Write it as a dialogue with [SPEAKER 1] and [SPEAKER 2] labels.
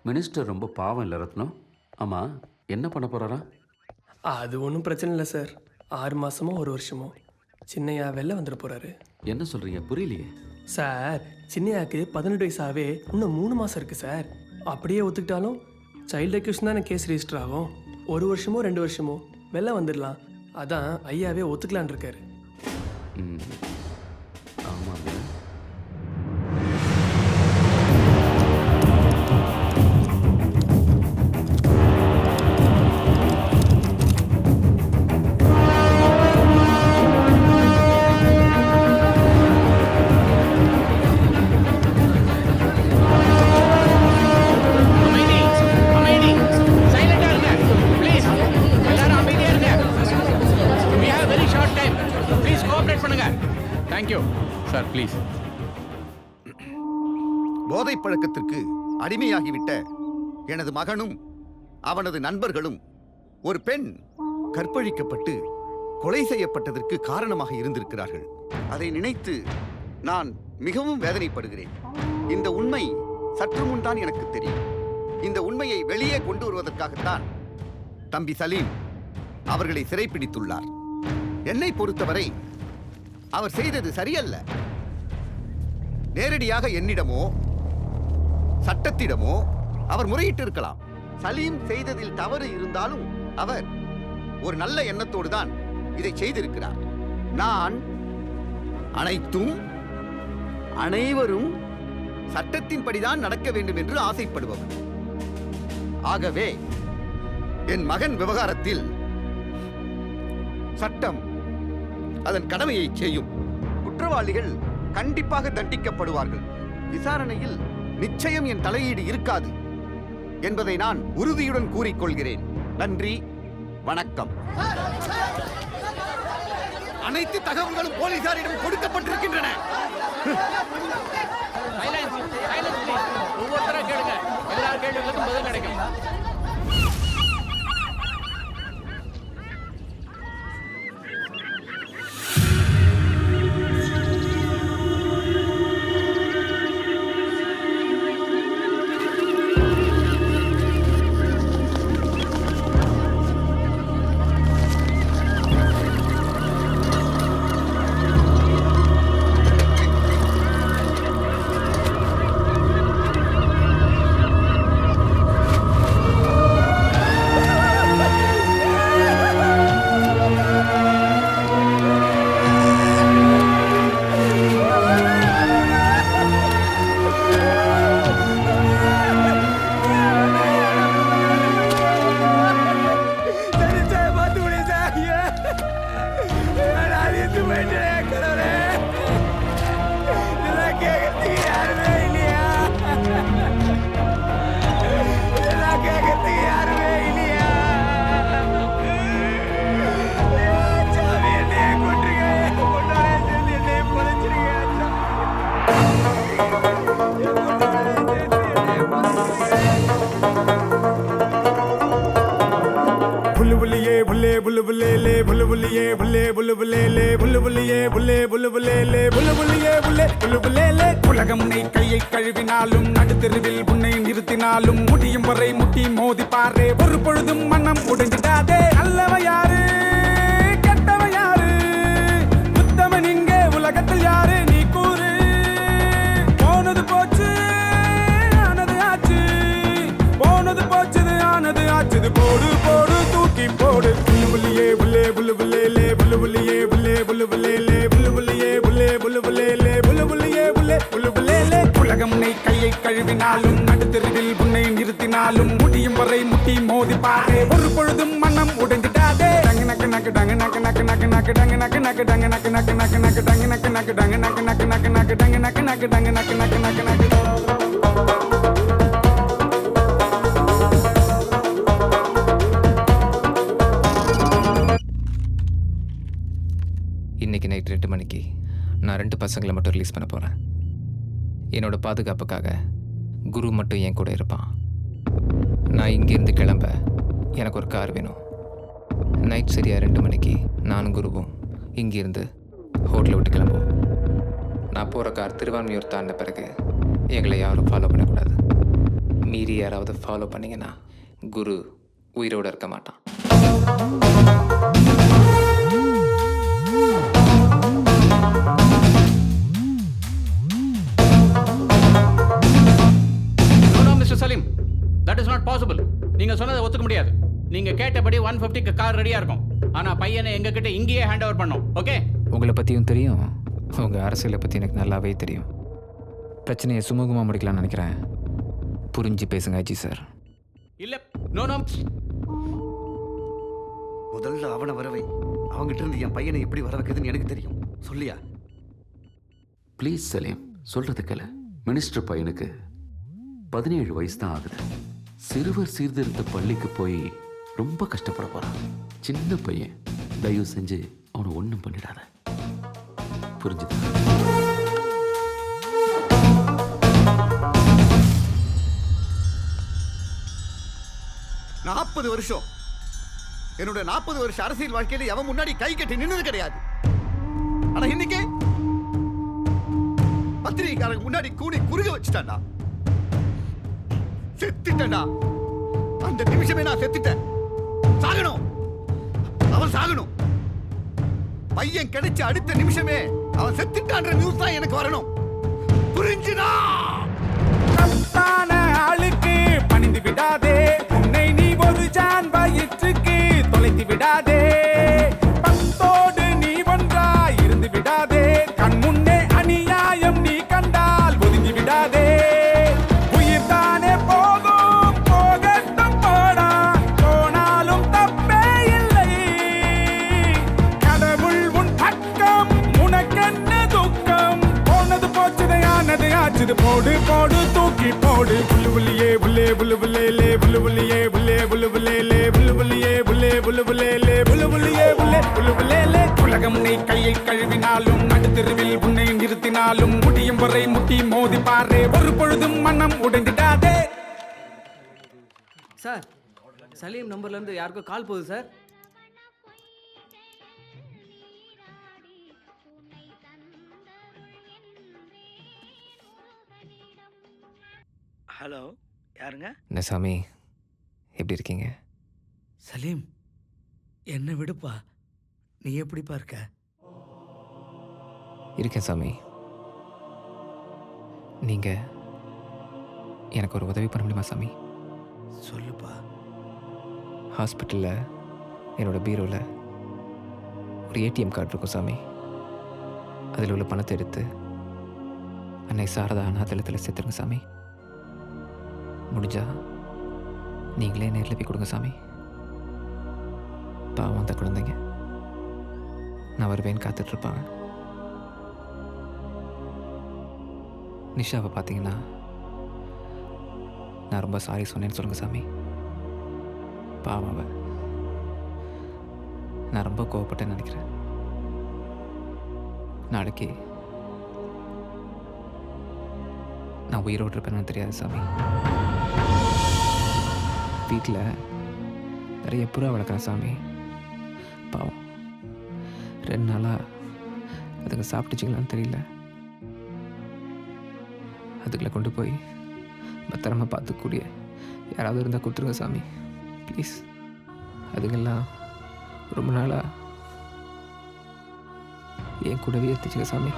[SPEAKER 1] Minister ரொம்ப பாவம் இல்லை ரத்னம். ஆமாம், என்ன பண்ண போகிறாரா?
[SPEAKER 2] அது ஒன்றும் பிரச்சனை இல்லை சார். 6 மாதமோ 1 வருஷமோ சின்னையா வெளில வந்துட போகிறாரு.
[SPEAKER 1] என்ன சொல்கிறீங்க? புரியலையே.
[SPEAKER 2] சார், சின்னையாவுக்கு 18 வயசாகவே இன்னும் 3 மாதம் இருக்குது சார். அப்படியே ஒத்துக்கிட்டாலும் சைல்டு அக்யூஷன் தானே கேஸ் ரெஜிஸ்டர் ஆகும். 1 வருஷமோ 2 வருஷமோ வெளில வந்துடலாம். அதான் ஐயாவே ஒத்துக்கலான் இருக்காரு.
[SPEAKER 1] ம், ஆமாங்க.
[SPEAKER 3] Sir please.
[SPEAKER 4] போதை பழக்கத்திற்கு அடிமையாகிவிட்ட எனது மகனும் அவனது நண்பர்களும் ஒரு பெண் கற்பழிக்கப்பட்டு கொலை செய்யப்பட்டதற்கு காரணமாக இருந்திருக்கிறார்கள். அதை நினைத்து நான் மிகவும் வேதனைப்படுகிறேன். இந்த உண்மை சற்று முன் தான் எனக்கு தெரியும். இந்த உண்மையை வெளியே கொண்டு வருவதற்காகத்தான் தம்பி சலீம் அவர்களை சிறைப்பிடித்துள்ளார். என்னை பொறுத்தவரை அவர் செய்தது சரியல்ல. நேரடியாக என்னிடமோ சட்டத்திடமோ அவர் முறையிட்டு இருக்கலாம். சலீம் செய்ததில் தவறு இருந்தாலும் அவர் ஒரு நல்ல எண்ணத்தோடு தான் இதை செய்திருக்கிறார். நான் அனைவரும் சட்டத்தின்படிதான் நடக்க வேண்டும் என்று ஆசைப்படுபவர். ஆகவே என் மகன் விவகாரத்தில் சட்டம் அதன் கடமையை செய்யும். குற்றவாளிகள் கண்டிப்பாக தண்டிக்கப்படுவார்கள். விசாரணையில் நிச்சயம் என் தலையீடு இருக்காது என்பதை நான் உறுதியுடன் கூறிக்கொள்கிறேன். நன்றி, வணக்கம். அனைத்து தகவல்களும் போலீசாரிடம் கொடுக்கப்பட்டிருக்கின்றன.
[SPEAKER 3] ஒவ்வொருத்தரா கேளுங்க. எல்லா கேள்விகளுக்கும் பதில் கிடைக்கும்.
[SPEAKER 5] உலகம் உன்னை கையை கழுவினாலும் நடுத்தெருவில் உன்னை நிறுத்தினாலும் முடியும் வரை முட்டி மோதி பாரு. ஒரு பொழுதும் மனம் உடைஞ்சிடாதே. நல்லவ யாரு, கெட்டவ யாரு, உத்தமன் இங்கே உலகத்தில் யாரு நீ கூறு. போனது போச்சு, ஆனது ஆச்சு, போனது போச்சுது, ஆனது ஆச்சுது. போடு போடு தூக்கி போடு. புல்லு புள்ளியே புல்லே புல்லு புல்லே புல்லு புள்ளியே புல்லே புல்லு புல்லே புல்லு புள்ளியே புல்லே புல்லு புல்லே புல்லு புள்ளியே புல்லே புல்லு புல்லே. உலகம் உன்னை கையை கழுவினாலும் நடுத்தெருவில் உன்னை நிறுத்தினாலும் முடியும் வரை முட்டி மோதி பாரு. ஒரு பொழுதும் மனம் உடைஞ்சிடாதே. டங்கு நக்கு நக்கு டங்கு நக்கு நக்கு நக்கு நக்கு டங்கு நக்கு நக்கு டங்கு நக்கு நக்கு நக்கு நக்கு டங்கு நக்கு நக்கு டங்கு நக்கு நக்கு நக்கு நக்கு டங்கு நக்கு நக்கு டங்கு நக்கு நக்கு நக்கு நக்கு.
[SPEAKER 6] இன்னைக்கு நைட் 2 மணிக்கு நான் 2 பசங்களை மட்டும் ரிலீஸ் பண்ண போகிறேன். என்னோட பாதுகாப்புக்காக குரு மட்டும் என் கூட இருப்பான். நான் இங்கேருந்து கிளம்ப எனக்கு ஒரு கார் வேணும். நைட் சரியாக 2 மணிக்கு நானும் குருவும் இங்கேருந்து ஹோட்டலை விட்டு கிளம்புவோம். நான் போகிற கார் திருவான்மியூர் தாண்டின பிறகு எங்களை யாரும் ஃபாலோ பண்ணக்கூடாது. மீறி யாராவது ஃபாலோ பண்ணீங்கன்னா குரு உயிரோடு இருக்க மாட்டான்.
[SPEAKER 3] No mister Salim, that is not possible. நீங்க சொன்னதை ஒத்துக்க முடியாது. நீங்க கேட்டபடி 150க்கு கார் ரெடியா இருக்கும். ஆனா பையனை எங்ககிட்ட இங்கேயே ஹேண்ட் ஓவர் பண்ணோம். ஓகே?
[SPEAKER 6] உங்களை பற்றியும் தெரியும், உங்கள் அரசியலை பற்றி எனக்கு நல்லாவே தெரியும். பிரச்சனையை சுமூகமாக முடிக்கலாம்னு நினைக்கிறேன். புரிஞ்சு பேசுங்க ஐஜி சார்.
[SPEAKER 3] இல்ல, நோ நோ.
[SPEAKER 4] முதல்ல அவனை வரவை. அவங்ககிட்ட இருந்து என் பையனை எப்படி வர வைக்கிறதுன்னு எனக்கு தெரியும். சொல்லியா?
[SPEAKER 1] ப்ளீஸ் சலீம், சொல்றது கேளு. மினிஸ்டர் பையனுக்கு 17 வயசு தான் ஆகுது. சிறுவர் சீர்திருத்த பள்ளிக்கு போய் ரொம்ப கஷ்டப்பட போறான். சின்ன பையன், தயவு செஞ்சு அவனை ஒன்றும் பண்ணிடாத. புரிஞ்சுது?
[SPEAKER 4] 40 வருஷம் என்னோட 40 வருஷ அரசியல் வாழ்க்கையில எவன் முன்னாடி கை கட்டி நின்னது கிடையாது. ஆனா இன்னைக்கு பத்திரிகைக்காரங்க முன்னாடி கூணி குறுக வச்சுட்டான்டா. செத்துட்டா. அந்த நிமிஷமே நான் செத்துட்டேன். சாகணும், அவன் சாகணும். பையன் கிடைச்ச அடுத்த நிமிஷமே அவன் செத்துட்டான்ற நியூஸ் தான் எனக்கு வரணும். புரிஞ்சுதா?
[SPEAKER 5] தப்பான ஆளுக்கு பணிந்து விடாதே, உன்னை நீ ஒரு ஜான் வயிற்றுக்கு தொலைத்து விடாதே. பத்தோடு நீ ஒன்றாய் இருந்து விடாதே, கண் முன்னே அநியாயம் நீ கண்டால் ஒதுங்கி விடாதே. உயிர் தானே போகும், போகட்டும் போடா, போனாலும் தப்பே இல்லை. கடவுள் உன் பக்கம், உனக்கென்ன துக்கம்? போனது போச்சுதையானது ஆச்சுது, போடு போடு தூக்கி போடு. புல்லு புள்ளியே புல்லே புல்லு புல்லே புல்லு புள்ளியே புல்லே புல்லு புல்லே புல்லு புள்ளியே புல்லே புல்லு புல்லே புல்லு புள்ளியே புல்லே புல்லு புல்லே. உலகம் உன்னை கையை கழுவினாலும் நடுத்தெருவில் உன்னை நிறுத்தினாலும் முடியும் வரை முட்டி மோதி பாரு, ஒரு பொழுதும் மனம் உடைந்திடாதே.
[SPEAKER 7] சார், சலீம் நம்பர்லேருந்து யாருக்கோ கால் போகுது சார்.
[SPEAKER 8] ஹலோ, யாருங்க?
[SPEAKER 6] என்ன சாமி, எப்படி இருக்கீங்க?
[SPEAKER 8] சலீம், என்ன விடுப்பா. நீ எப்படிப்பா இருக்க?
[SPEAKER 6] இருக்கேன் சாமி. நீங்கள் எனக்கு ஒரு உதவி பண்ண முடியுமா சாமி?
[SPEAKER 8] சொல்லுப்பா.
[SPEAKER 6] ஹாஸ்பிட்டலில் என்னோட பீரோவில் ஒரு ஏடிஎம் கார்டு இருக்கும் சாமி. அதில் உள்ள பணத்தை எடுத்து அன்னை சாரதா அனாதலத்தில் சேர்த்துருங்க சாமி. முடிஞ்சா நீங்களே நேரில் போய் கொடுங்க சாமி. பாவம் அந்த குழந்தைங்க, நான் வருவேன்னு காத்துட்ருப்பாங்க. நிஷாவை பார்த்தீங்கன்னா நான் ரொம்ப சாரி சொன்னேன்னு சொல்லுங்கள் சாமி. பாவம் அவ, நான் ரொம்ப கோவப்பட்டேன்னு நினைக்கிறேன். நாளைக்கு நான் உயிரோடு இருப்பேன்னு தெரியாது சாமி. வீட்டில் நிறைய புறா வளர்க்குறேன் சாமி. பாவம் 2 நாளாக அதுங்க சாப்பிட்டுச்சிங்களான்னு தெரியல. அதுகளை கொண்டு போய் பத்திரமா பார்த்துக்கூடிய யாராவது இருந்தால் கொடுத்துருங்க சாமி ப்ளீஸ். அதுங்கெல்லாம் ரொம்ப நாளாக என் கூடவே எடுத்துச்சுங்க சாமி.